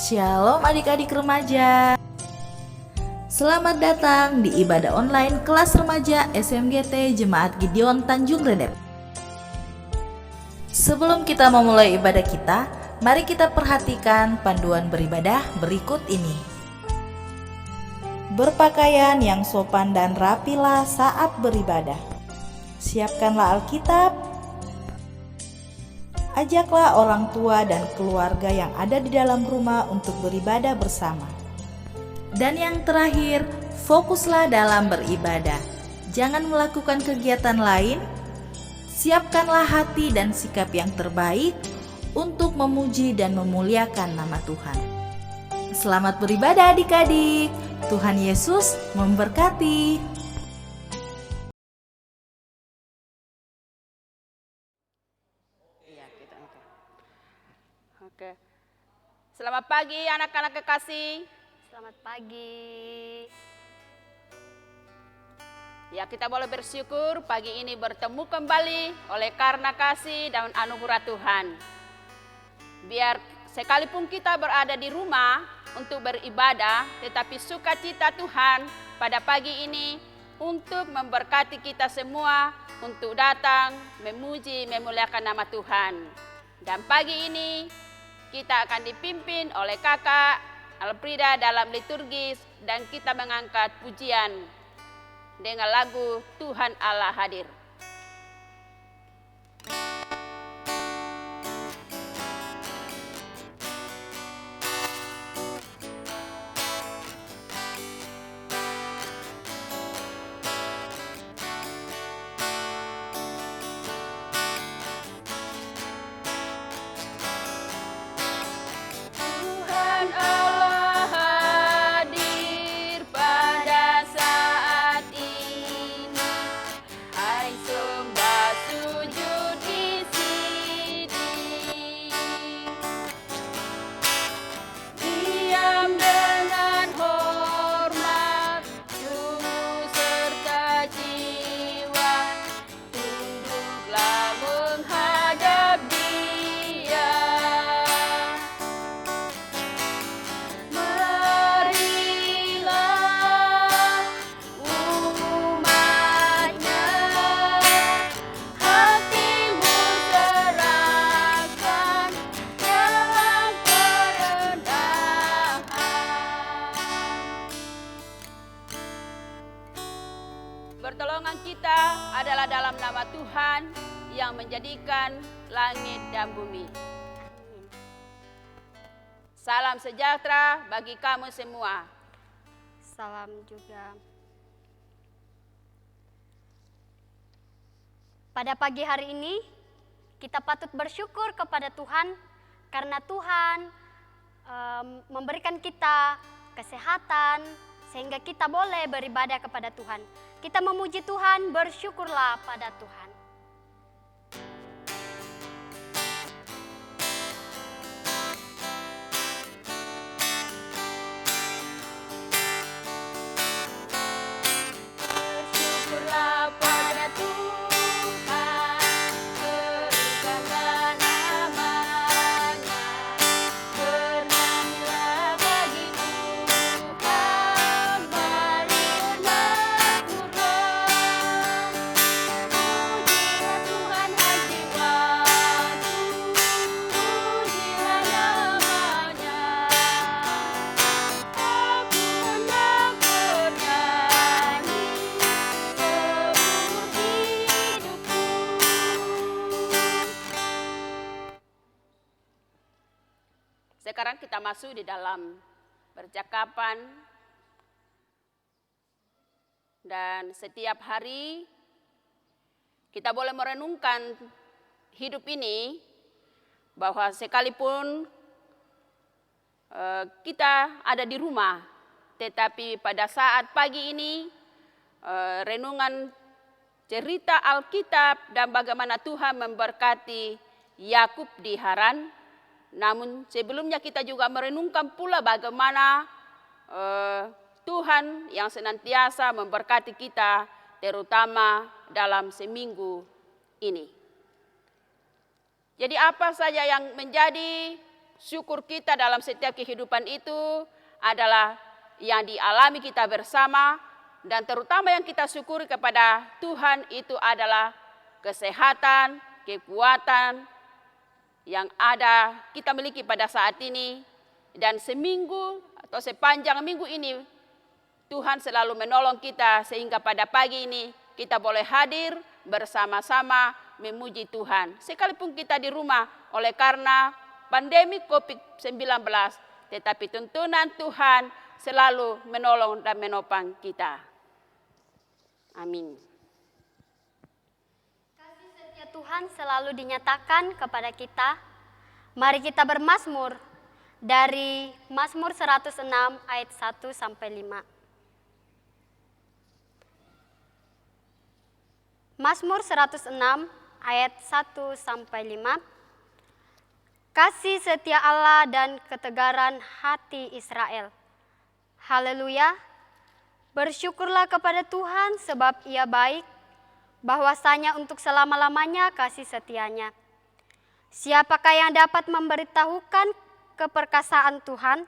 Shalom adik-adik remaja. Selamat datang di ibadah online kelas remaja SMGT Jemaat Gideon Tanjung Redep. Sebelum kita memulai ibadah kita, mari kita perhatikan panduan beribadah berikut ini. Berpakaian yang sopan dan rapilah saat beribadah. Siapkanlah Alkitab. Ajaklah orang tua dan keluarga yang ada di dalam rumah untuk beribadah bersama. Dan yang terakhir, fokuslah dalam beribadah. Jangan melakukan kegiatan lain. Siapkanlah hati dan sikap yang terbaik untuk memuji dan memuliakan nama Tuhan. Selamat beribadah adik-adik. Tuhan Yesus memberkati. Oke. Selamat pagi anak-anak kekasih. Selamat pagi. Ya, kita boleh bersyukur pagi ini bertemu kembali oleh karena kasih dan anugerah Tuhan. Biar sekalipun kita berada di rumah untuk beribadah, tetapi sukacita Tuhan pada pagi ini untuk memberkati kita semua untuk datang memuji memuliakan nama Tuhan. Dan pagi ini kita akan dipimpin oleh kakak Alfrida dalam liturgis dan kita mengangkat pujian dengan lagu Tuhan Allah Hadir. Pertolongan kita adalah dalam nama Tuhan yang menjadikan langit dan bumi. Salam sejahtera bagi kamu semua. Salam juga. Pada pagi hari ini, kita patut bersyukur kepada Tuhan karena Tuhan memberikan kita kesehatan sehingga kita boleh beribadah kepada Tuhan. Kita memuji Tuhan, bersyukurlah pada Tuhan. Bersyukurlah pada Tuhan, berikanlah namanya, bernyanyilah bagi Tuhan, marilah kurang, pujilah Tuhan hadirat, pujilah namanya, aku hendak bernyanyi seumur hidupku. Sekarang kita masuk di dalam percakapan dan setiap hari kita boleh merenungkan hidup ini bahwa sekalipun kita ada di rumah, tetapi pada saat pagi ini renungan cerita Alkitab dan bagaimana Tuhan memberkati Yakub di Haran. Namun sebelumnya kita juga merenungkan pula bagaimana Tuhan yang senantiasa memberkati kita terutama dalam seminggu ini. Jadi apa saja yang menjadi syukur kita dalam setiap kehidupan itu adalah yang dialami kita bersama, dan terutama yang kita syukuri kepada Tuhan itu adalah kesehatan, kekuatan yang ada kita miliki pada saat ini. Dan seminggu atau sepanjang minggu ini Tuhan selalu menolong kita sehingga pada pagi ini kita boleh hadir bersama-sama memuji Tuhan. Sekalipun kita di rumah oleh karena pandemi COVID-19, tetapi tuntunan Tuhan selalu menolong dan menopang kita. Amin. Kasih setia Tuhan selalu dinyatakan kepada kita. Mari kita bermazmur dari Mazmur 106 ayat 1 sampai 5. Mazmur 106 ayat 1 sampai 5. Kasih setia Allah dan ketegaran hati Israel. Haleluya. Bersyukurlah kepada Tuhan sebab Ia baik, bahwasanya untuk selama-lamanya kasih setianya. Siapakah yang dapat memberitahukan keperkasaan Tuhan,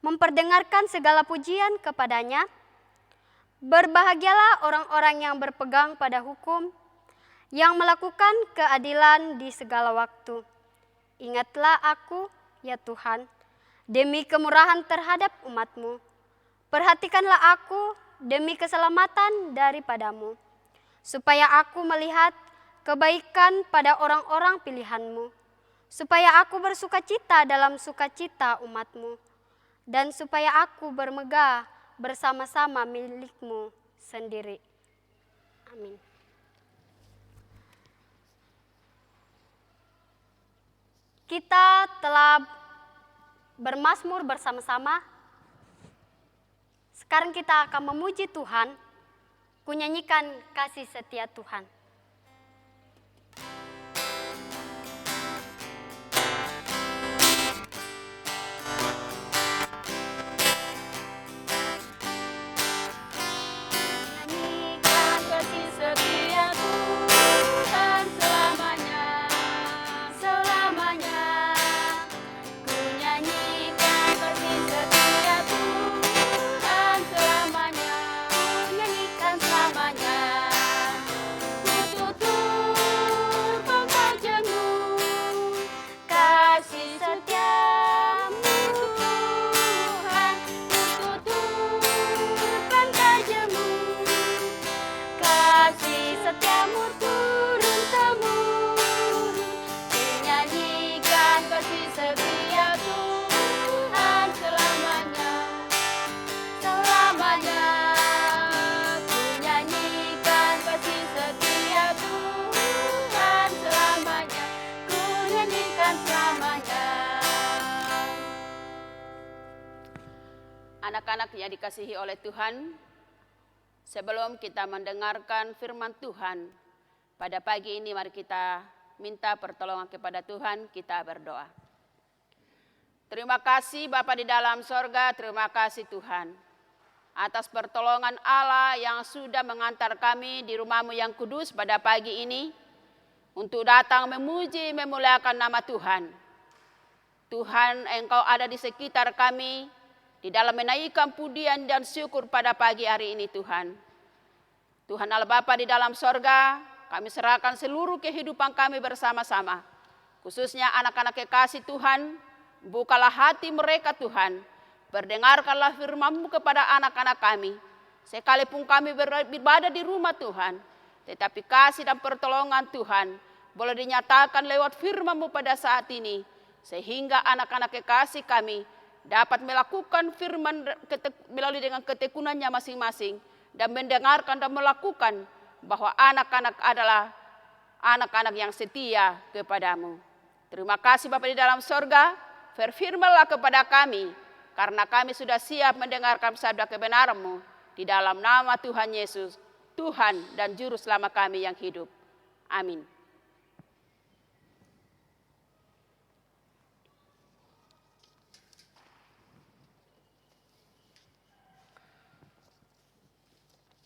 memperdengarkan segala pujian kepadanya? Berbahagialah orang-orang yang berpegang pada hukum, yang melakukan keadilan di segala waktu. Ingatlah aku, ya Tuhan, demi kemurahan terhadap umat-Mu. Perhatikanlah aku demi keselamatan daripadamu, supaya aku melihat kebaikan pada orang-orang pilihan-Mu, supaya aku bersukacita dalam sukacita umat-Mu, dan supaya aku bermegah bersama-sama milik-Mu sendiri. Amin. Kita telah bermazmur bersama-sama. Sekarang kita akan memuji Tuhan, kunyanyikan kasih setia Tuhan. Anak-anak yang dikasihi oleh Tuhan, sebelum kita mendengarkan firman Tuhan, pada pagi ini mari kita minta pertolongan kepada Tuhan, kita berdoa. Terima kasih Bapa di dalam sorga, terima kasih Tuhan, atas pertolongan Allah yang sudah mengantar kami di rumah-Mu yang kudus pada pagi ini, untuk datang memuji, memuliakan nama Tuhan. Tuhan, Engkau ada di sekitar kami, di dalam menaikkan pujian dan syukur pada pagi hari ini Tuhan. Tuhan Allah Bapa di dalam sorga, kami serahkan seluruh kehidupan kami bersama-sama. Khususnya anak-anak kekasih Tuhan, bukalah hati mereka Tuhan. Berdengarkanlah firman-Mu kepada anak-anak kami. Sekalipun kami beribadah di rumah Tuhan, tetapi kasih dan pertolongan Tuhan boleh dinyatakan lewat firman-Mu pada saat ini. Sehingga anak-anak kekasih kami dapat melakukan firman melalui dengan ketekunannya masing-masing, dan mendengarkan dan melakukan bahwa anak-anak adalah anak-anak yang setia kepadamu. Terima kasih Bapa di dalam sorga, berfirmanlah kepada kami, karena kami sudah siap mendengarkan sabda kebenaran-Mu, di dalam nama Tuhan Yesus, Tuhan dan Juru Selamat kami yang hidup. Amin.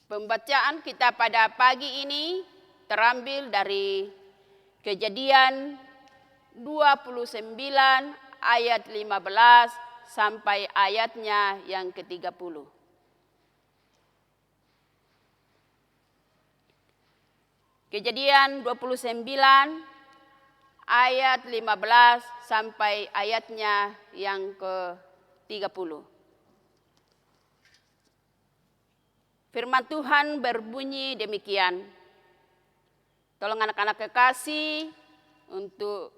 Pembacaan kita pada pagi ini terambil dari Kejadian 29 ayat 15 sampai ayatnya yang ke-30. Kejadian 29 ayat 15 sampai ayatnya yang ke-30. Firman Tuhan berbunyi demikian. Tolong anak-anak kekasih untuk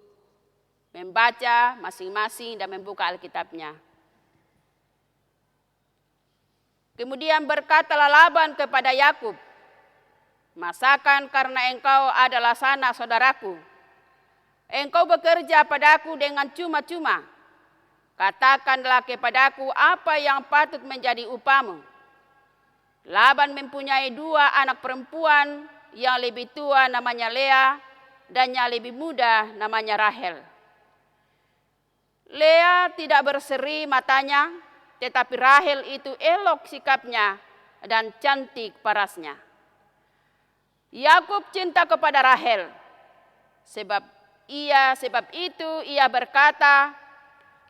membaca masing-masing dan membuka Alkitabnya. Kemudian berkatalah Laban kepada Yakub, "Masakan karena engkau adalah sanak saudaraku, engkau bekerja padaku dengan cuma-cuma. Katakanlah kepadaku apa yang patut menjadi upamu." Laban mempunyai 2 anak perempuan, yang lebih tua namanya Lea dan yang lebih muda namanya Rahel. Lea tidak berseri matanya, tetapi Rahel itu elok sikapnya dan cantik parasnya. Yakub cinta kepada Rahel, sebab itu ia berkata,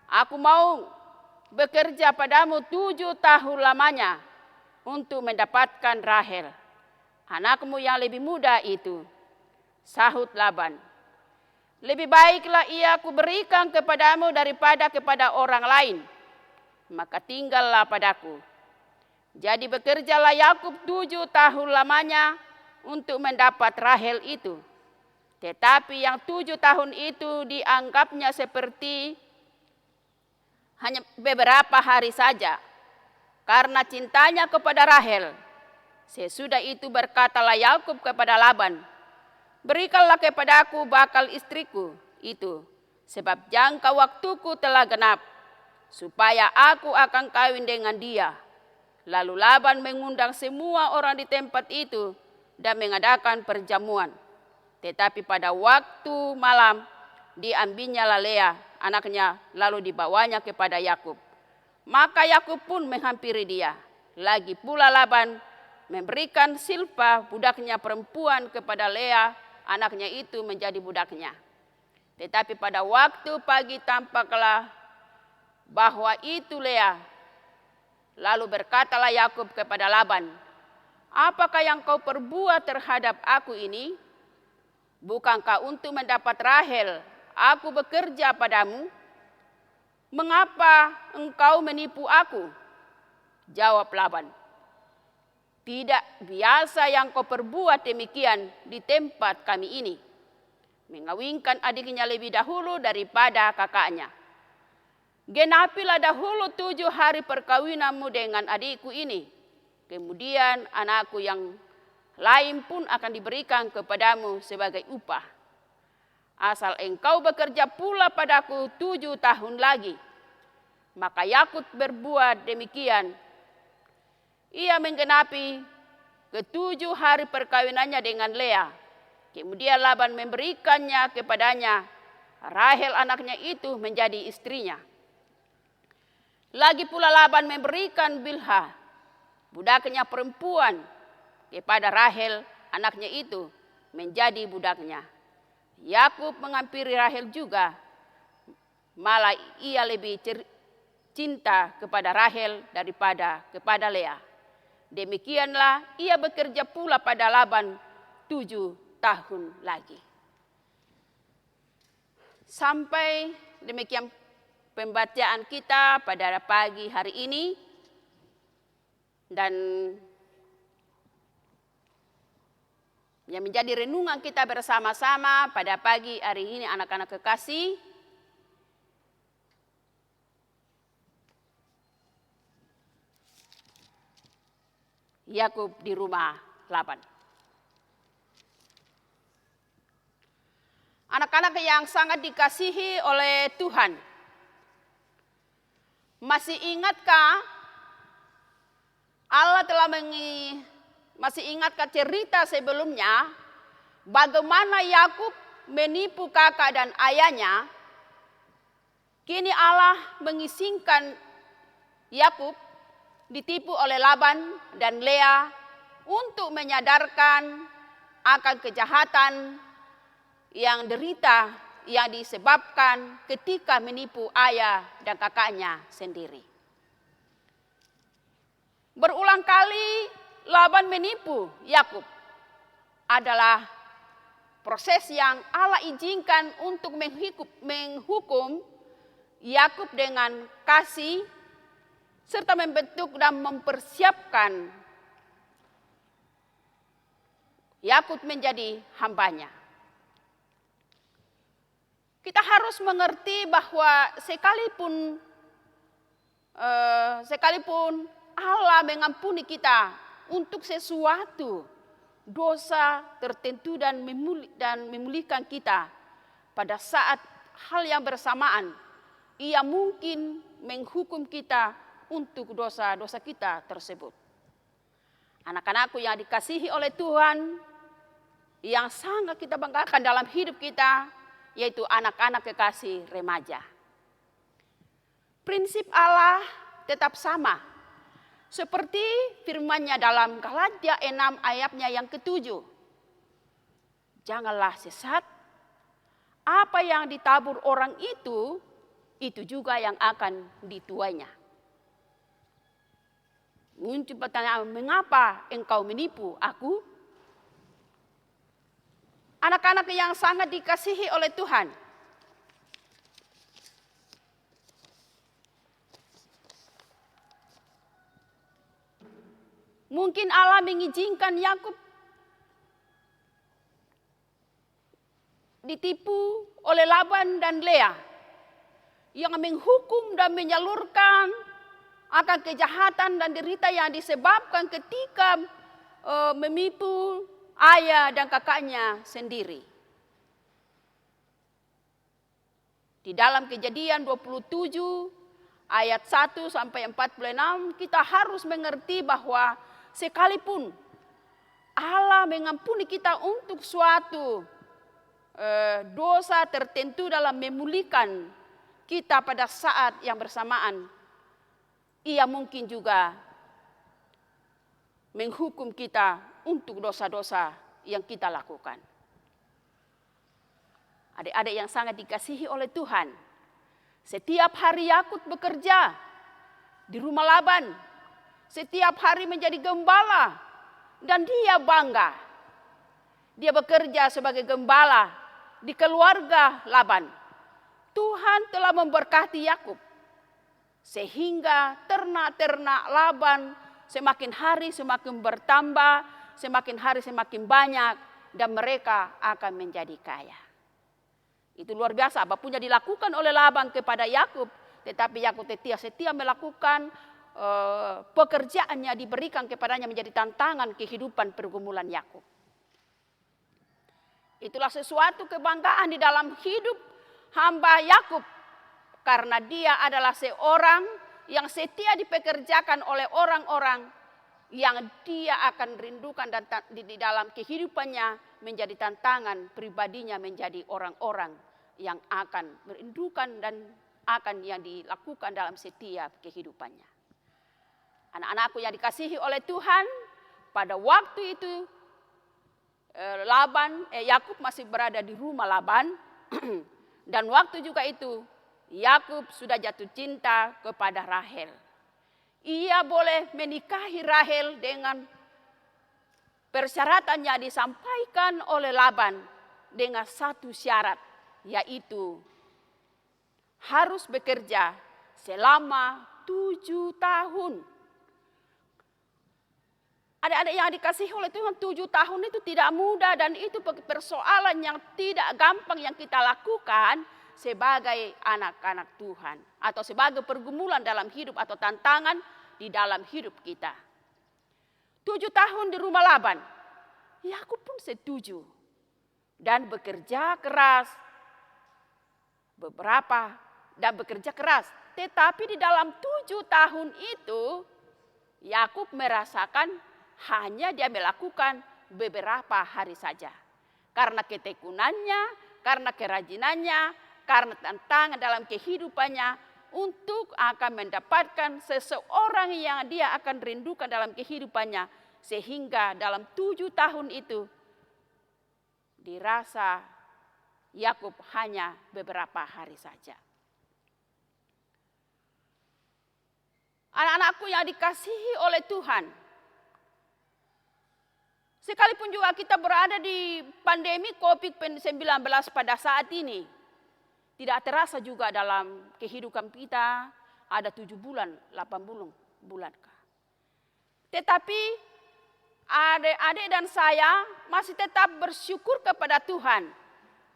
"Aku mau bekerja padamu 7 tahun lamanya untuk mendapatkan Rahel, anakmu yang lebih muda itu." Sahut Laban, "Lebih baiklah ia kuberikan kepadamu daripada kepada orang lain, maka tinggallah padaku." Jadi bekerjalah Yakub 7 tahun lamanya untuk mendapat Rahel itu. Tetapi yang 7 tahun itu dianggapnya seperti hanya beberapa hari saja, karena cintanya kepada Rahel. Sesudah itu berkatalah Yakub kepada Laban, "Berikanlah kepadaku bakal istriku itu, sebab jangka waktuku telah genap, supaya aku akan kawin dengan dia." Lalu Laban mengundang semua orang di tempat itu dan mengadakan perjamuan. Tetapi pada waktu malam diambilnya Lea anaknya, lalu dibawanya kepada Yakub. Maka Yakub pun menghampiri dia. Lagi pula Laban memberikan Silpa budaknya perempuan kepada Lea anaknya itu menjadi budaknya. Tetapi pada waktu pagi tampaklah bahwa itu Lea. Lalu berkatalah Yakub kepada Laban, "Apakah yang kau perbuat terhadap aku ini? Bukankah untuk mendapat Rahel aku bekerja padamu? Mengapa engkau menipu aku?" Jawab Laban, "Tidak biasa yang kau perbuat demikian di tempat kami ini, mengawinkan adiknya lebih dahulu daripada kakaknya. Genapilah dahulu 7 hari perkawinanmu dengan adikku ini, kemudian anakku yang lain pun akan diberikan kepadamu sebagai upah. Asal engkau bekerja pula padaku 7 tahun lagi." Maka Yakub berbuat demikian. Ia menggenapi ke-7 hari perkawinannya dengan Lea. Kemudian Laban memberikannya kepadanya Rahel anaknya itu menjadi istrinya. Lagi pula Laban memberikan Bilha budaknya perempuan kepada Rahel anaknya itu menjadi budaknya. Yakub menghampiri Rahel juga, malah ia lebih cinta kepada Rahel daripada kepada Lea. Demikianlah ia bekerja pula pada Laban 7 tahun lagi. Sampai demikian pembacaan kita pada pagi hari ini. Dan yang menjadi renungan kita bersama-sama pada pagi hari ini anak-anak kekasih, Yakub di rumah Laban. Anak-anak yang sangat dikasihi oleh Tuhan, masih ingatkah masih ingatkah cerita sebelumnya bagaimana Yakub menipu kakak dan ayahnya? Kini Allah mengizinkan Yakub ditipu oleh Laban dan Lea untuk menyadarkan akan kejahatan yang derita yang disebabkan ketika menipu ayah dan kakaknya sendiri. Berulang kali Laban menipu Yakub adalah proses yang Allah izinkan untuk menghukum Yakub dengan kasih serta membentuk dan mempersiapkan Yakub menjadi hambanya. Kita harus mengerti bahwa sekalipun Allah mengampuni kita untuk sesuatu dosa tertentu dan memulihkan kita, pada saat hal yang bersamaan Ia mungkin menghukum kita untuk dosa-dosa kita tersebut. Anak-anakku yang dikasihi oleh Tuhan, yang sangat kita banggakan dalam hidup kita, yaitu anak-anak kekasih remaja. Prinsip Allah tetap sama, seperti firman-Nya dalam Galatia 6 ayatnya yang ke-7. Janganlah sesat, apa yang ditabur orang itu juga yang akan dituainya. Muncul pertanyaan, mengapa engkau menipu aku? Anak-anak yang sangat dikasihi oleh Tuhan, mungkin Allah mengizinkan Yakub ditipu oleh Laban dan Lea yang menghukum dan menyalurkan akan kejahatan dan derita yang disebabkan ketika menipu ayah dan kakaknya sendiri. Di dalam Kejadian 27 ayat 1 sampai 46 kita harus mengerti bahwa sekalipun Allah mengampuni kita untuk suatu dosa tertentu dalam memulihkan kita pada saat yang bersamaan, Ia mungkin juga menghukum kita untuk dosa-dosa yang kita lakukan. Adik-adik yang sangat dikasihi oleh Tuhan, setiap hari Yakub bekerja di rumah Laban, setiap hari menjadi gembala, dan dia bangga. Dia bekerja sebagai gembala di keluarga Laban. Tuhan telah memberkati Yakub, sehingga ternak-ternak Laban semakin hari semakin bertambah, semakin hari semakin banyak, dan mereka akan menjadi kaya. Itu luar biasa, apapun yang dilakukan oleh Laban kepada Yakub, tetapi Yakub setia melakukan pekerjaannya diberikan kepadanya menjadi tantangan kehidupan pergumulan Yakub. Itulah sesuatu kebanggaan di dalam hidup hamba Yakub, karena dia adalah seorang yang setia dipekerjakan oleh orang-orang yang dia akan rindukan dan di dalam kehidupannya menjadi tantangan pribadinya menjadi orang-orang yang akan merindukan dan akan yang dilakukan dalam setiap kehidupannya. Anak-anakku yang dikasihi oleh Tuhan, pada waktu itu Yakub masih berada di rumah Laban dan waktu juga itu Yakub sudah jatuh cinta kepada Rahel. Ia boleh menikahi Rahel dengan persyaratannya disampaikan oleh Laban dengan satu syarat, yaitu harus bekerja selama 7 tahun. Adik-adik yang dikasihi oleh Tuhan, 7 tahun itu tidak mudah dan itu persoalan yang tidak gampang yang kita lakukan sebagai anak-anak Tuhan atau sebagai pergumulan dalam hidup atau tantangan di dalam hidup kita. 7 tahun di rumah Laban, Yakub pun setuju dan bekerja keras tetapi di dalam 7 tahun itu Yakub merasakan hanya dia melakukan beberapa hari saja. Karena ketekunannya, karena kerajinannya, karena tantangan dalam kehidupannya untuk akan mendapatkan seseorang yang dia akan rindukan dalam kehidupannya. Sehingga dalam 7 tahun itu dirasa Yakub hanya beberapa hari saja. Anak-anakku yang dikasihi oleh Tuhan, sekalipun juga kita berada di pandemi COVID-19 pada saat ini, tidak terasa juga dalam kehidupan kita ada 7 bulan, 8 bulan. Tetapi adik-adik dan saya masih tetap bersyukur kepada Tuhan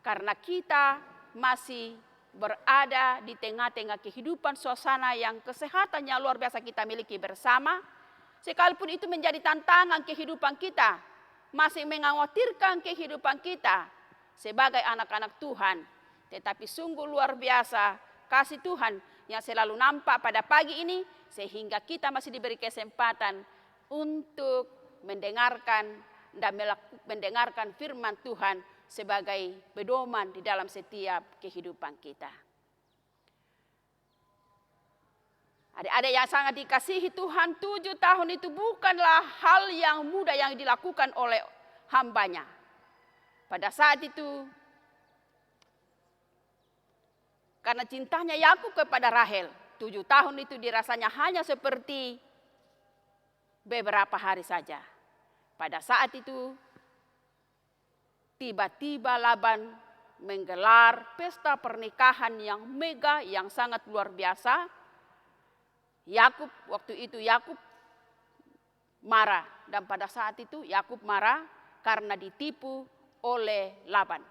karena kita masih berada di tengah-tengah kehidupan suasana yang kesehatannya luar biasa kita miliki bersama. Sekalipun itu menjadi tantangan kehidupan kita, masih mengkhawatirkan kehidupan kita sebagai anak-anak Tuhan. Tetapi sungguh luar biasa kasih Tuhan yang selalu nampak pada pagi ini, sehingga kita masih diberi kesempatan untuk mendengarkan firman Tuhan sebagai pedoman di dalam setiap kehidupan kita. Adik-adik yang sangat dikasihi Tuhan, 7 tahun itu bukanlah hal yang mudah yang dilakukan oleh hambanya. Pada saat itu, karena cintanya Yakub kepada Rahel, 7 tahun itu dirasanya hanya seperti beberapa hari saja. Pada saat itu, tiba-tiba Laban menggelar pesta pernikahan yang mega, yang sangat luar biasa. Waktu itu Yakub marah, dan pada saat itu Yakub marah karena ditipu oleh Laban.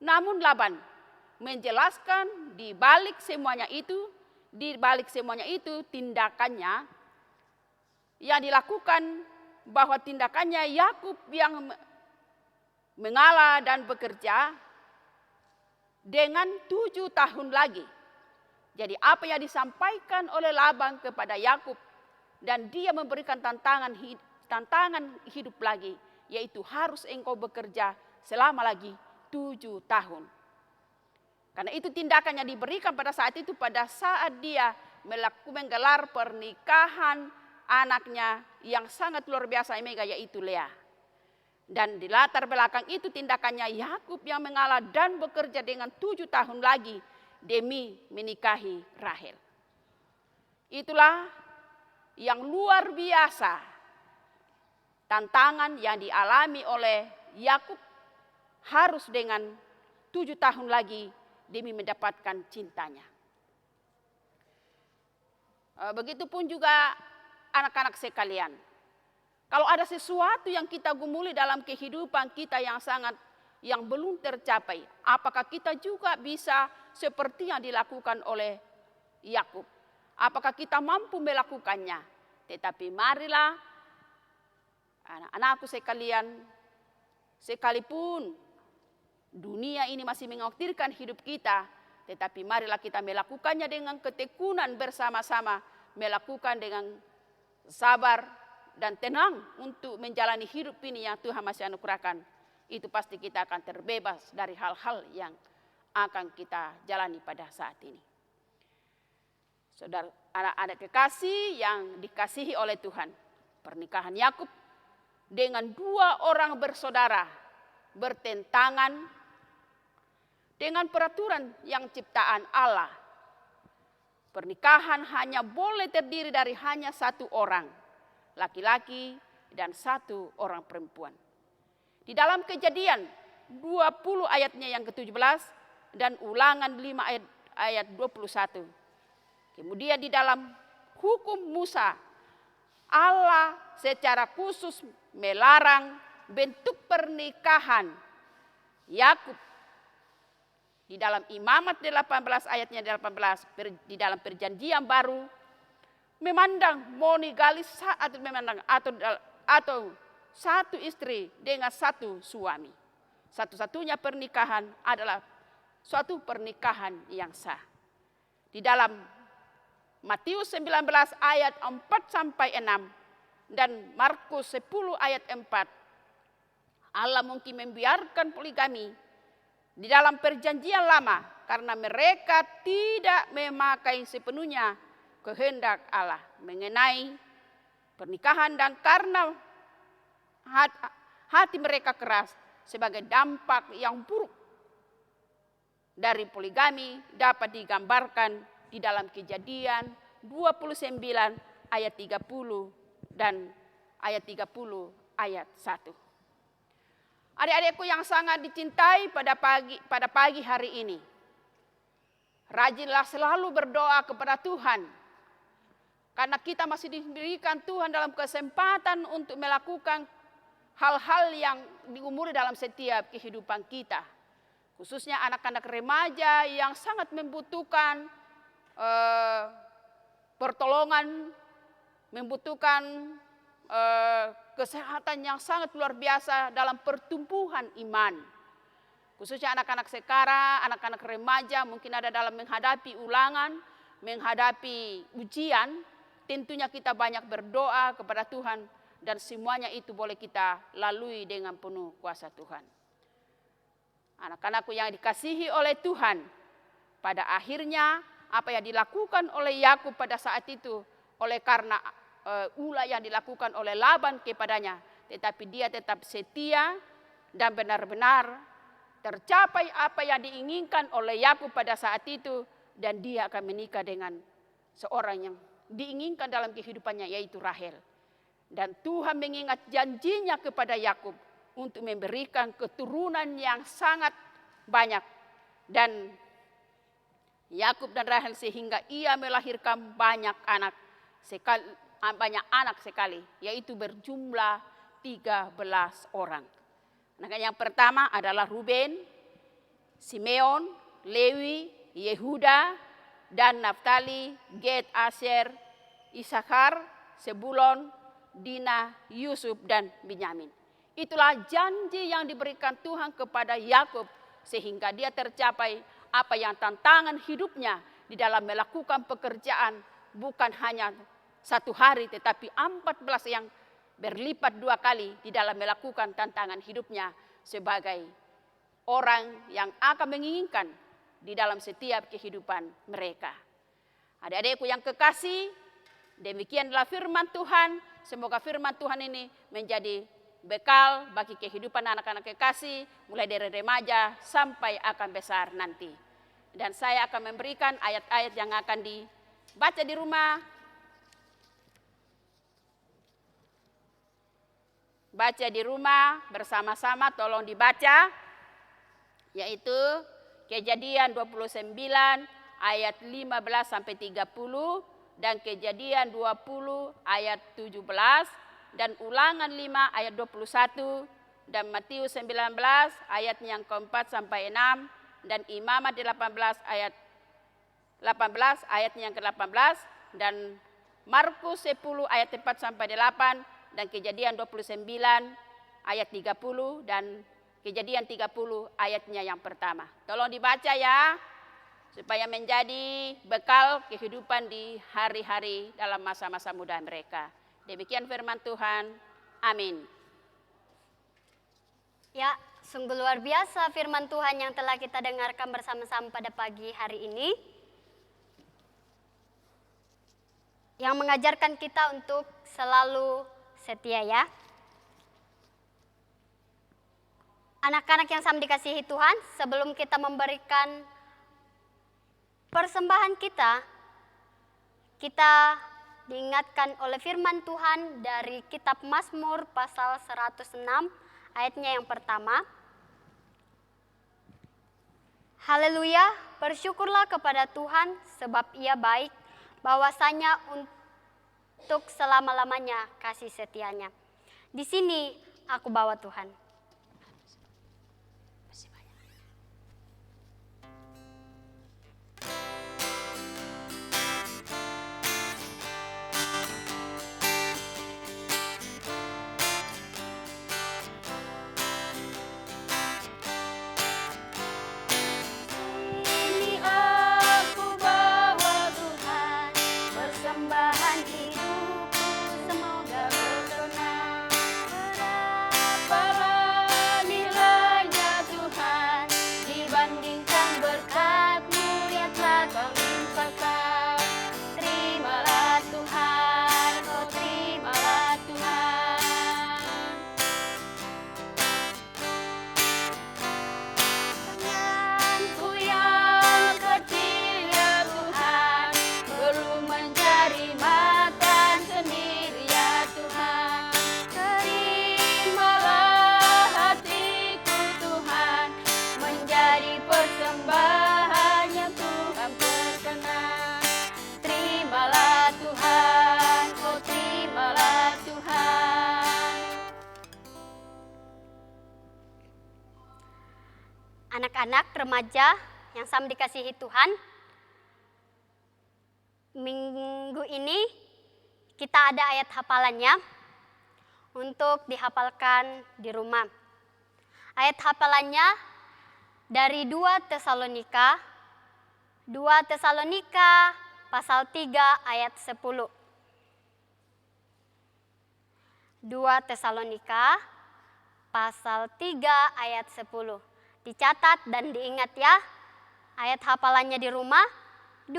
Namun Laban menjelaskan di balik semuanya itu tindakannya yang dilakukan, bahwa tindakannya Yakub yang mengalah dan bekerja dengan 7 tahun lagi. Jadi apa yang disampaikan oleh Laban kepada Yakub, dan dia memberikan tantangan hidup lagi, yaitu harus engkau bekerja selama lagi 7 tahun. Karena itu tindakan yang diberikan pada saat itu, pada saat dia menggelar pernikahan anaknya yang sangat luar biasa mega, yaitu Lea. Dan di latar belakang itu tindakannya Yakub yang mengalah dan bekerja dengan 7 tahun lagi demi menikahi Rahel. Itulah yang luar biasa tantangan yang dialami oleh Yakub, harus dengan 7 tahun lagi demi mendapatkan cintanya. Begitupun juga anak-anak sekalian. Kalau ada sesuatu yang kita gumuli dalam kehidupan kita yang belum tercapai, apakah kita juga bisa seperti yang dilakukan oleh Yakub? Apakah kita mampu melakukannya? Tetapi marilah anak-anakku sekalian, sekalipun dunia ini masih mengkhawatirkan hidup kita, tetapi marilah kita melakukannya dengan ketekunan bersama-sama, melakukan dengan sabar dan tenang untuk menjalani hidup ini yang Tuhan masih anugerahkan. Itu pasti kita akan terbebas dari hal-hal yang akan kita jalani pada saat ini. Saudara, anak-anak kekasih yang dikasihi oleh Tuhan, pernikahan Yakub dengan 2 orang bersaudara bertentangan dengan peraturan yang ciptaan Allah. Pernikahan hanya boleh terdiri dari hanya 1 orang, laki-laki dan 1 orang perempuan. Di dalam Kejadian 20 ayatnya yang ke-17 dan Ulangan 5 ayat 21. Kemudian di dalam hukum Musa, Allah secara khusus melarang bentuk pernikahan Yakub. Di dalam Imamat 18 ayatnya 18, di dalam perjanjian baru, memandang monogamis atau 1 istri dengan 1 suami. Satu-satunya pernikahan adalah suatu pernikahan yang sah. Di dalam Matius 19 ayat 4-6 dan Markus 10 ayat 4, Allah mungkin membiarkan poligami di dalam perjanjian lama karena mereka tidak memakai sepenuhnya kehendak Allah mengenai pernikahan, dan karena hati mereka keras sebagai dampak yang buruk dari poligami dapat digambarkan di dalam Kejadian 29 ayat 30 dan ayat 30 ayat 1. Adik-adikku yang sangat dicintai pada pagi hari ini, rajinlah selalu berdoa kepada Tuhan, karena kita masih diberikan Tuhan dalam kesempatan untuk melakukan hal-hal yang diumuri dalam setiap kehidupan kita. Khususnya anak-anak remaja yang sangat membutuhkan pertolongan, membutuhkan kesehatan yang sangat luar biasa dalam pertumbuhan iman. Khususnya anak-anak sekarang, anak-anak remaja mungkin ada dalam menghadapi ulangan, menghadapi ujian. Tentunya kita banyak berdoa kepada Tuhan dan semuanya itu boleh kita lalui dengan penuh kuasa Tuhan. Anak-anakku yang dikasihi oleh Tuhan, pada akhirnya apa yang dilakukan oleh Yakub pada saat itu, oleh karena ulah yang dilakukan oleh Laban kepadanya, tetapi dia tetap setia dan benar-benar tercapai apa yang diinginkan oleh Yakub pada saat itu, dan dia akan menikah dengan seorang yang diinginkan dalam kehidupannya, yaitu Rahel. Dan Tuhan mengingat janjinya kepada Yakub untuk memberikan keturunan yang sangat banyak, dan Yakub dan Rahel sehingga ia melahirkan banyak anak sekali, yaitu berjumlah 13 orang. Anak yang pertama adalah Ruben, Simeon, Lewi, Yehuda, dan Naftali, Gad, Asyer, Isakar, Sebulon, Dina, Yusuf, dan Benyamin. Itulah janji yang diberikan Tuhan kepada Yakub, sehingga dia tercapai apa yang tantangan hidupnya di dalam melakukan pekerjaan, bukan hanya 1 hari, tetapi 14 yang berlipat 2 kali di dalam melakukan tantangan hidupnya sebagai orang yang akan menginginkan di dalam setiap kehidupan mereka. Adik-adikku yang kekasih, demikianlah firman Tuhan. Semoga firman Tuhan ini menjadi bekal bagi kehidupan anak-anak kekasih, mulai dari remaja sampai akan besar nanti. Dan saya akan memberikan ayat-ayat yang akan dibaca di rumah. Baca di rumah bersama-sama, tolong dibaca, yaitu Kejadian 29 ayat 15 sampai 30 dan Kejadian 20 ayat 17 dan Ulangan 5 ayat 21 dan Matius 19 ayat yang keempat sampai 6 dan Imamat 18 ayat yang ke-18 dan Markus 10 ayat 4 sampai 8 dan Kejadian 29 ayat 30 dan Kejadian 30 ayatnya yang pertama. Tolong dibaca ya, supaya menjadi bekal kehidupan di hari-hari dalam masa-masa muda mereka. Demikian firman Tuhan. Amin. Ya, sungguh luar biasa firman Tuhan yang telah kita dengarkan bersama-sama pada pagi hari ini, yang mengajarkan kita untuk selalu setia ya. Anak-anak yang sama dikasihi Tuhan, sebelum kita memberikan persembahan kita diingatkan oleh firman Tuhan dari kitab Mazmur pasal 106 ayatnya yang pertama. Haleluya, bersyukurlah kepada Tuhan sebab Ia baik, bahwasanya untuk selama-lamanya kasih setianya. Di sini aku bawa Tuhan. Para Anak-anak remaja yang sama dikasihi Tuhan, minggu ini kita ada ayat hafalannya untuk dihafalkan di rumah. Ayat hafalannya dari 2 Tesalonika pasal 3 ayat 10. 2 Tesalonika pasal 3 ayat 10. Dicatat dan diingat ya, ayat hafalannya di rumah 2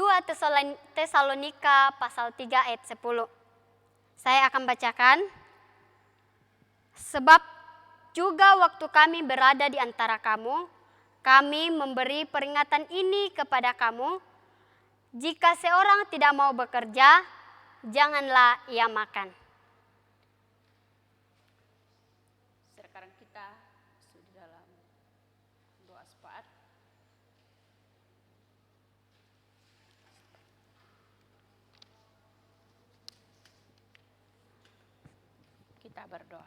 Tesalonika pasal 3 ayat 10. Saya akan bacakan. Sebab juga waktu kami berada di antara kamu, kami memberi peringatan ini kepada kamu, jika seorang tidak mau bekerja, janganlah ia makan. Sekarang kita sudah dalam doa syafaat. Kita berdoa.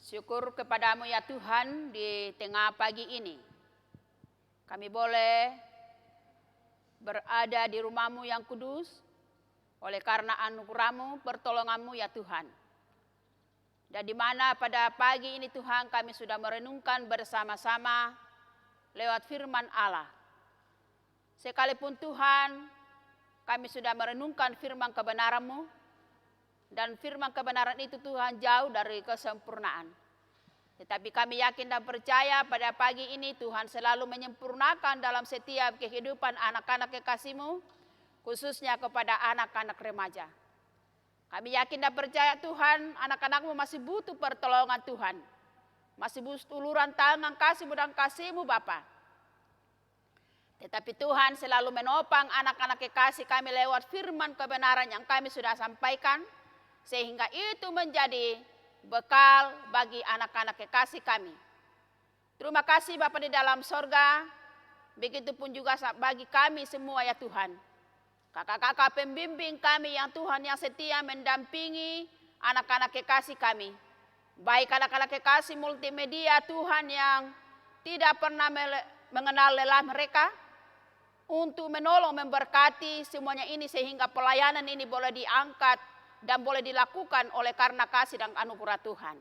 Syukur kepadamu ya Tuhan, di tengah pagi ini kami boleh berada di rumah-Mu yang kudus oleh karena anugerah-Mu, pertolongan-Mu ya Tuhan. Dan di mana pada pagi ini Tuhan kami sudah merenungkan bersama-sama lewat firman Allah. Sekalipun Tuhan kami sudah merenungkan firman kebenaran-Mu, dan firman kebenaran itu Tuhan jauh dari kesempurnaan. Tetapi kami yakin dan percaya pada pagi ini Tuhan selalu menyempurnakan dalam setiap kehidupan anak-anak kekasih-Mu, khususnya kepada anak-anak remaja. Kami yakin dan percaya Tuhan, anak-anak-Mu masih butuh pertolongan Tuhan. Masih butuh uluran tangan kasih-Mu dan kasih-Mu Bapa. Tetapi Tuhan selalu menopang anak-anak kekasih kami lewat firman kebenaran yang kami sudah sampaikan, sehingga itu menjadi bekal bagi anak-anak kekasih kami. Terima kasih Bapa di dalam sorga, begitupun juga bagi kami semua ya Tuhan. Kakak-kakak pembimbing kami yang Tuhan yang setia mendampingi anak-anak kekasih kami. Baik anak-anak kekasih multimedia Tuhan yang tidak pernah mengenal lelah mereka, untuk menolong memberkati semuanya ini sehingga pelayanan ini boleh diangkat dan boleh dilakukan oleh karena kasih dan anugerah Tuhan.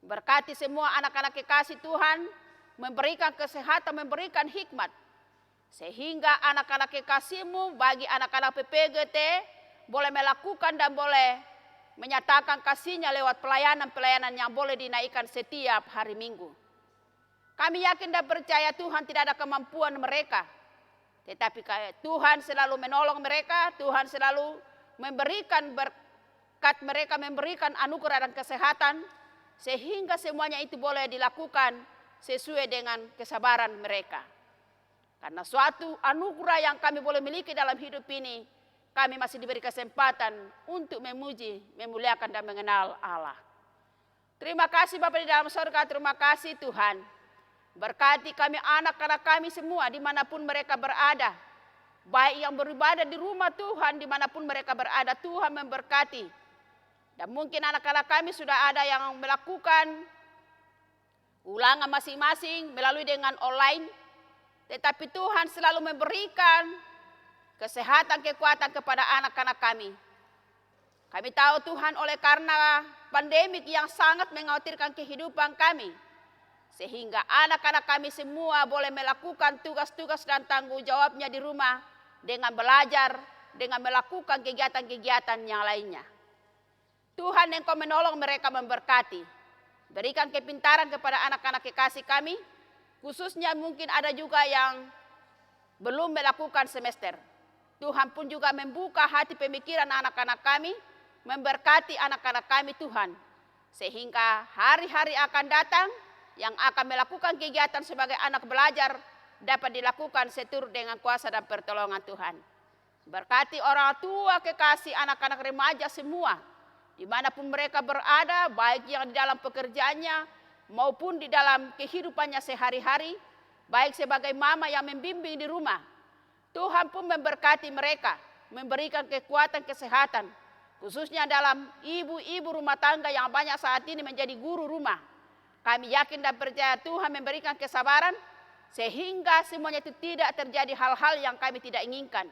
Berkati semua anak-anak kekasih Tuhan, memberikan kesehatan, memberikan hikmat, sehingga anak-anak kekasih-Mu bagi anak-anak PPGT boleh melakukan dan boleh menyatakan kasih-Nya lewat pelayanan-pelayanan yang boleh dinaikkan setiap hari Minggu. Kami yakin dan percaya Tuhan tidak ada kemampuan mereka, tetapi Tuhan selalu menolong mereka, Tuhan selalu memberikan berkat mereka, memberikan anugerah dan kesehatan, sehingga semuanya itu boleh dilakukan sesuai dengan kesabaran mereka. Karena suatu anugerah yang kami boleh miliki dalam hidup ini, kami masih diberi kesempatan untuk memuji, memuliakan dan mengenal Allah. Terima kasih Bapa di dalam surga, terima kasih Tuhan. Berkati kami anak-anak kami semua dimanapun mereka berada. Baik yang beribadah di rumah Tuhan, dimanapun mereka berada, Tuhan memberkati. Dan mungkin anak-anak kami sudah ada yang melakukan ulangan masing-masing melalui dengan online. Tetapi Tuhan selalu memberikan kesehatan, kekuatan kepada anak-anak kami. Kami tahu Tuhan oleh karena pandemik yang sangat mengkhawatirkan kehidupan kami, sehingga anak-anak kami semua boleh melakukan tugas-tugas dan tanggung jawabnya di rumah dengan belajar, dengan melakukan kegiatan-kegiatan yang lainnya. Tuhan Engkau menolong mereka, memberkati. Berikan kepintaran kepada anak-anak kekasih kami, khususnya mungkin ada juga yang belum melakukan semester. Tuhan pun juga membuka hati pemikiran anak-anak kami, memberkati anak-anak kami Tuhan. Sehingga hari-hari akan datang yang akan melakukan kegiatan sebagai anak belajar dapat dilakukan seturut dengan kuasa dan pertolongan Tuhan. Berkati orang tua kekasih anak-anak remaja semua, dimanapun mereka berada, baik yang di dalam pekerjaannya maupun di dalam kehidupannya sehari-hari, baik sebagai mama yang membimbing di rumah. Tuhan pun memberkati mereka, memberikan kekuatan kesehatan, khususnya dalam ibu-ibu rumah tangga yang banyak saat ini menjadi guru rumah. Kami yakin dan percaya Tuhan memberikan kesabaran sehingga semuanya itu tidak terjadi hal-hal yang kami tidak inginkan.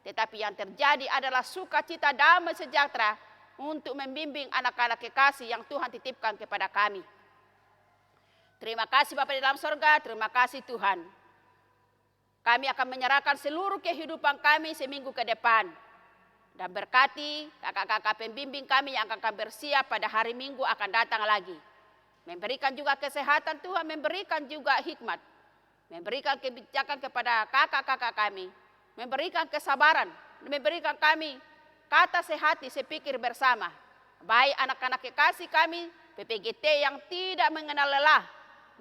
Tetapi yang terjadi adalah sukacita, damai, sejahtera untuk membimbing anak-anak kekasih yang Tuhan titipkan kepada kami. Terima kasih Bapa di dalam sorga, terima kasih Tuhan. Kami akan menyerahkan seluruh kehidupan kami seminggu ke depan. Dan berkati kakak-kakak pembimbing kami yang akan bersiap pada hari Minggu akan datang lagi. Memberikan juga kesehatan Tuhan, memberikan juga hikmat. Memberikan kebijakan kepada kakak-kakak kami. Memberikan kesabaran, memberikan kami kata sehati sepikir bersama. Baik anak-anak kekasih kami, PPGT yang tidak mengenal lelah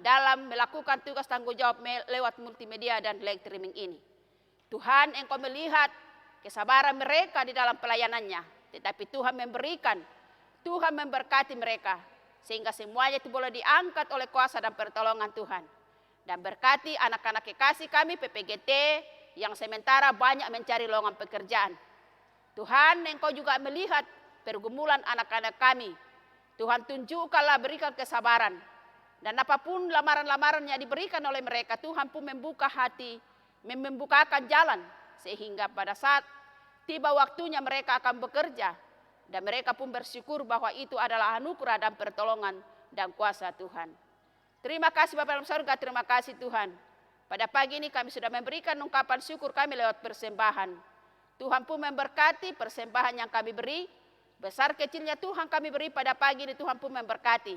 dalam melakukan tugas tanggung jawab lewat multimedia dan live streaming ini. Tuhan, Engkau melihat kesabaran mereka di dalam pelayanannya. Tetapi Tuhan memberikan, Tuhan memberkati mereka. Sehingga semuanya itu boleh diangkat oleh kuasa dan pertolongan Tuhan. Dan berkati anak-anak kekasih kami PPGT yang sementara banyak mencari lowongan pekerjaan. Tuhan, Engkau juga melihat pergumulan anak-anak kami. Tuhan tunjukkanlah, berikan kesabaran. Dan apapun lamaran-lamaran yang diberikan oleh mereka, Tuhan pun membuka hati, membukakan jalan. Sehingga pada saat tiba waktunya mereka akan bekerja. Dan mereka pun bersyukur bahwa itu adalah anugerah dan pertolongan dan kuasa Tuhan. Terima kasih Bapa dalam surga, terima kasih Tuhan. Pada pagi ini kami sudah memberikan ungkapan syukur kami lewat persembahan. Tuhan pun memberkati persembahan yang kami beri. Besar kecilnya Tuhan kami beri pada pagi ini, Tuhan pun memberkati.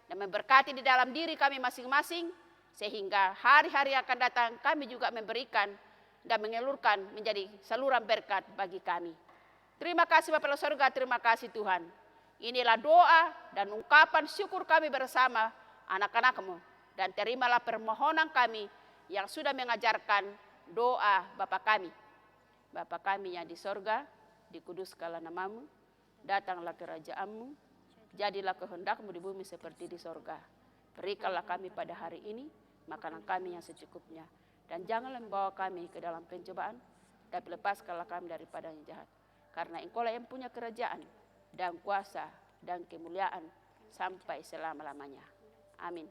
Dan memberkati di dalam diri kami masing-masing. Sehingga hari-hari akan datang kami juga memberikan dan mengelurkan menjadi saluran berkat bagi kami. Terima kasih Bapa dalam surga, terima kasih Tuhan. Inilah doa dan ungkapan syukur kami bersama anak-anak-Mu. Dan terimalah permohonan kami yang sudah mengajarkan doa Bapa kami. Bapa kami yang di sorga, dikuduskanlah nama-Mu, datanglah kerajaan-Mu, jadilah kehendak-Mu di bumi seperti di sorga. Berikanlah kami pada hari ini makanan kami yang secukupnya. Dan janganlah membawa kami ke dalam pencobaan, tapi lepaskanlah kami daripada yang jahat. Karena Engkau-lah yang punya kerajaan dan kuasa dan kemuliaan sampai selama-lamanya. Amin.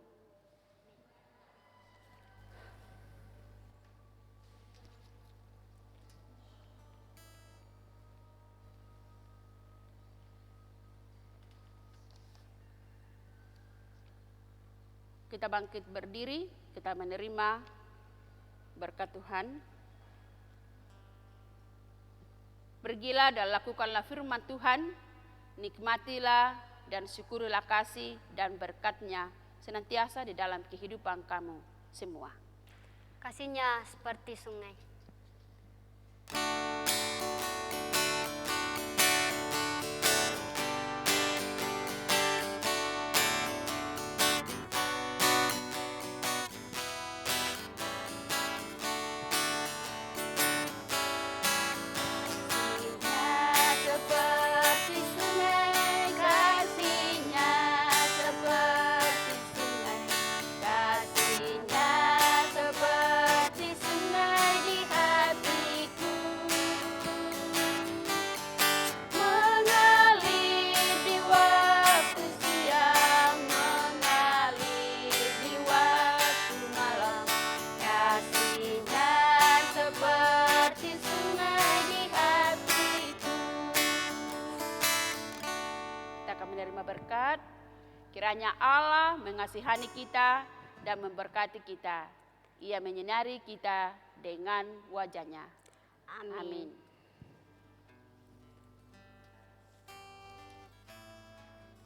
Kita bangkit berdiri, kita menerima berkat Tuhan. Pergilah dan lakukanlah firman Tuhan, nikmatilah dan syukurilah kasih dan berkat-Nya senantiasa di dalam kehidupan kamu semua. Kasih-Nya seperti sungai. Kiranya Allah mengasihani kita dan memberkati kita. Ia menyinari kita dengan wajah-Nya. Amin.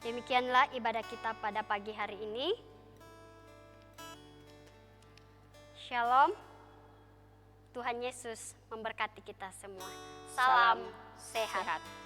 Demikianlah ibadah kita pada pagi hari ini. Shalom. Tuhan Yesus memberkati kita semua. Salam sehat.